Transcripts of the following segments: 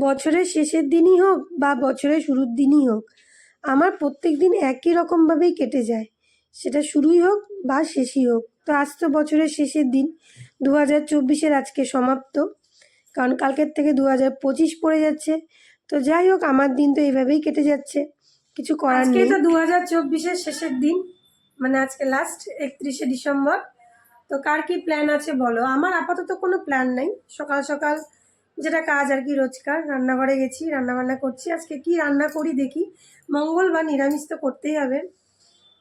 বছরের শেষের দিনই হোক বা বছরের শুরুর দিনই হোক, আমার প্রত্যেক দিন একই রকমভাবেই কেটে যায়, সেটা শুরুই হোক বা শেষই হোক। তো আজ তো বছরের শেষের দিন, 2024-এর আজকে সমাপ্ত, কারণ কালকের থেকে 2025 পড়ে যাচ্ছে। তো যাই হোক, আমার দিন তো এইভাবেই কেটে যাচ্ছে, কিছু করার নেই। তো 2024-এর শেষের দিন, মানে আজকে লাস্ট 31শে ডিসেম্বর। তো কার কি প্ল্যান আছে বলো? আমার আপাতত কোনো প্ল্যান নাই। সকাল সকাল যেটা কাজ আর কি, রোজকার রান্নাঘরে গেছি, রান্নাবান্না করছি। আজকে কি রান্না করি দেখি, মঙ্গলবার নিরামিষ তো করতেই হবে।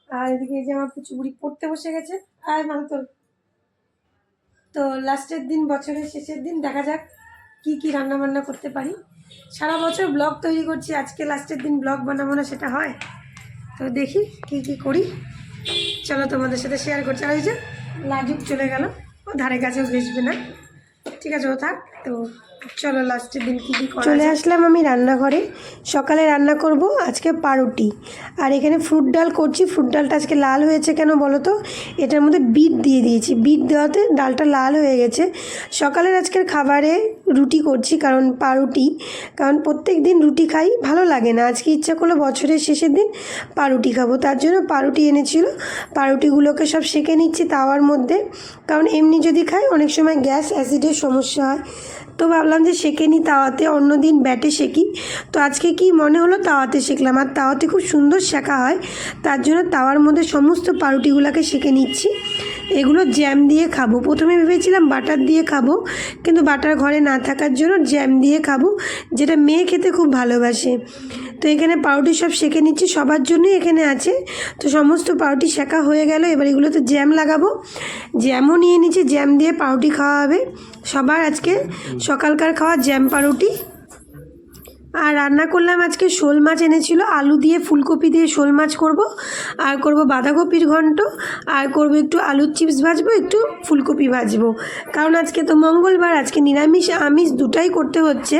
আর এদিকে এই যে আমার পুচুবুড়ি পড়তে বসে গেছে। আর ভালো তো লাস্টের দিন, বছরের শেষের দিন, দেখা যাক কি কি রান্না বান্না করতে পারি। সারা বছর ব্লগ তৈরি করছি, আজকে লাস্টের দিন ব্লগ বানাবো না, সেটা হয়? তো দেখি কি কি করি, চলো তোমাদের সাথে শেয়ার করছি। আর ওই যে লাজুক চলে গেল, ও ধারে কাছেও ঘেসবে না, ঠিক আছে, ও থাক। তো চলো লাস্টের দিন কী কী করা। চলে আসলাম আমি রান্নাঘরে। সকালে রান্না করব আজকে পাউরুটি, আর এখানে ফ্রুট ডাল করছি। ফ্রুট ডালটা আজকে লাল হয়েছে কেন বলো তো? এটার মধ্যে বিট দিয়ে দিয়েছি, বিট দেওয়াতে ডালটা লাল হয়ে গেছে। সকালের আজকের খাবারে রুটি করছি, কারণ পাউরুটি, কারণ প্রত্যেক দিন রুটি খাই, ভালো লাগে না। আজকে ইচ্ছা করলো বছরের শেষের দিন পাউরুটি খাবো, তার জন্য পাউরুটি এনেছিল। পাউরুটিগুলোকে সব সেঁকে নিচ্ছি তাওয়ার মধ্যে, কারণ এমনি যদি খাই অনেক সময় গ্যাস অ্যাসিডের সমস্যা হয়। তো ভাবলাম যে সেঁকে নিই তাওয়াতে, অন্য দিন ব্যাটে সেঁকি। তো আজকে কি মনে হলো তাওয়াতে সেঁকলাম, আর তাওয়াতে খুব সুন্দর সেঁকা হয়। তার জন্য তাওয়ার মধ্যে সমস্ত পাউরুটিগুলোকে সেঁকে নিচ্ছি। এগুলো জ্যাম দিয়ে খাবো। প্রথমে ভেবেছিলাম বাটার দিয়ে খাবো, কিন্তু বাটার ঘরে না থাকার জন্য জ্যাম দিয়ে খাবো, যেটা মেয়ে খেতে খুব ভালোবাসে। তো এখানে পাউরুটি সব সেঁকে নিচ্ছি, সবার জন্যই এখানে আছে। তো সমস্ত পাউরুটি সেঁকা হয়ে গেল, এবার এগুলোতে জ্যাম লাগাবো। জ্যামও নিয়ে নিচ্ছি, জ্যাম দিয়ে পাউরুটি খাওয়া হবে সবার আজকে সকালকার খাওয়া জ্যাম পাউরুটি। আর রান্না করলাম আজকে শোল মাছ এনেছিল, আলু দিয়ে ফুলকপি দিয়ে শোল মাছ করব, আর করব বাঁধাকপির ঘন্ট, আর করব একটু আলুর চিপস ভাজবো, একটু ফুলকপি ভাজবো। কারণ আজকে তো মঙ্গলবার, আজকে নিরামিষ আমিষ দুটাই করতে হচ্ছে।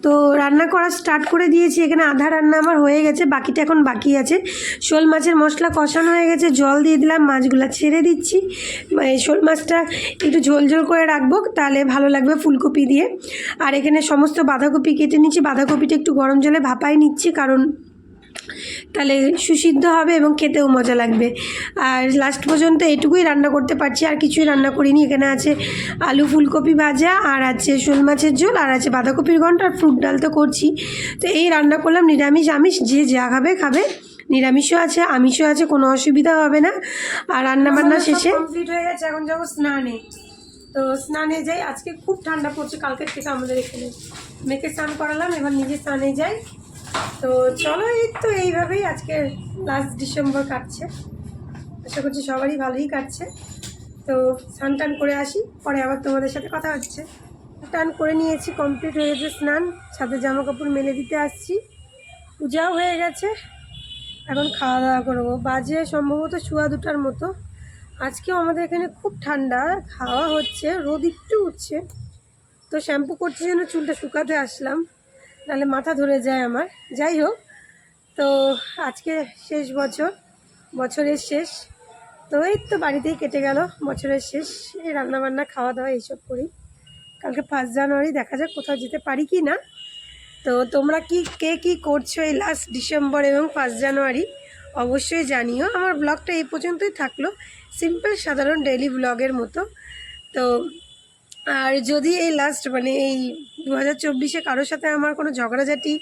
তো রান্না করা স্টার্ট করে দিয়েছি, এখানে আধা রান্না আমার হয়ে গেছে, বাকিটা এখন বাকি আছে। শোল মাছের মশলা কষানো হয়ে গেছে, জল দিয়ে দিলাম, মাছগুলো ছেড়ে দিচ্ছি। শোল মাছটা একটু ঝোল ঝোল করে রাখবো, তাহলে ভালো লাগবে ফুলকপি দিয়ে। আর এখানে সমস্ত বাঁধাকপি কেটে নিচ্ছি, বাঁধাকপিটা একটু গরম জলে ভাপাই নিচ্ছি, কারণ তাহলে সুসিদ্ধ হবে এবং খেতেও মজা লাগবে। আর লাস্ট পর্যন্ত এটুকুই রান্না করতে পারছি, আর কিছুই রান্না করিনি। এখানে আছে আলু ফুলকপি ভাজা, আর আছে শোল মাছের ঝোল, আর আছে বাঁধাকপির ঘন্ট, আর ফ্রুট ডাল তো করছি। তো এই রান্না করলাম, নিরামিষ আমিষ যে যা খাবে খাবে, নিরামিষও আছে আমিষও আছে, কোনো অসুবিধা হবে না। আর রান্নাবান্না শেষে কমপ্লিট হয়ে গেছে, এখন যাবো স্নানে। তো স্নানে যাই, আজকে খুব ঠান্ডা পড়ছে কালকের থেকে আমাদের এখানে। মেয়েকে স্নান করালাম, এবার নিজে স্নানে যাই। তো চলো, এই তো এইভাবেই আজকে লাস্ট ডিসেম্বর কাটছে। আশা করছি সবারই ভালোই কাটছে। তো স্নান টান করে আসি, পরে আবার তোমাদের সাথে কথা হচ্ছে। টান করে নিয়েছি, কমপ্লিট হয়ে গেছে স্নান, সাথে জামা কাপড় মেলে দিতে আসছি, পূজাও হয়ে গেছে। এখন খাওয়া দাওয়া করবো, বাজে সম্ভবত 1:15 মতো। আজকেও আমাদের এখানে খুব ঠান্ডা, খাওয়া হচ্ছে, রোদ একটু উঠছে। তো শ্যাম্পু করছি জন্য চুলটা শুকাতে আসলাম, নাহলে মাথা ধরে যায় আমার। যাই হোক, তো আজকে শেষ বছর, বছরের শেষ। তো এই তো বাড়িতেই কেটে গেল বছরের শেষ, এই রান্নাবান্না খাওয়া দাওয়া এইসব করি। কালকে 1 জানুয়ারি, দেখা যাক কোথাও যেতে পারি কি না। তো তোমরা কে কী করছো এই লাস্ট ডিসেম্বর এবং 1 জানুয়ারি অবশ্যই জানিও। আমার ব্লগটা এই পর্যন্তই থাকলো, সিম্পল সাধারণ ডেইলি ব্লগের মতো। তো আর যদি এই লাস্ট মানে এই 2024-এ কারোর সাথে আমার কোনো ঝগড়াঝাটি,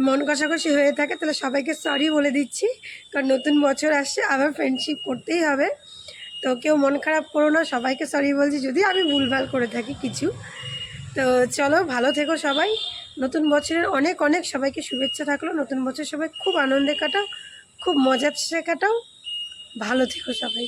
মন কষাকষি হয়ে থাকে, তাহলে সবাইকে সরি বলে দিচ্ছি, কারণ নতুন বছর আসছে, আবার ফ্রেন্ডশিপ করতেই হবে। তো কেউ মন খারাপ করো না, সবাইকে সরি বলছি যদি আমি ভুলভাল করে থাকি কিছু। তো চলো, ভালো থেকো সবাই। নতুন বছরের অনেক অনেক সবাইকে শুভেচ্ছা থাকলো। নতুন বছর সবাই খুব আনন্দে কাটাও, খুব মজার সে কাটাও, ভালো থেকো সবাই।